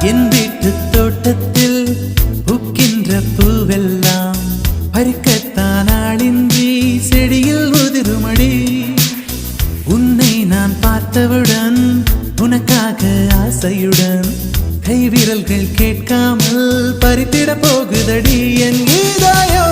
என் வீட்டு தோட்டத்தில் பூக்கின்ற பூவெல்லாம் பறிக்கத்தான் ஆளின்றி செடியில் உதிருமடி. உன்னை நான் பார்த்தவுடன் உனக்காக ஆசையுடன் கை விரல்கள் கேட்காமல் பறித்திட போகுதடி என் கீதாயோ.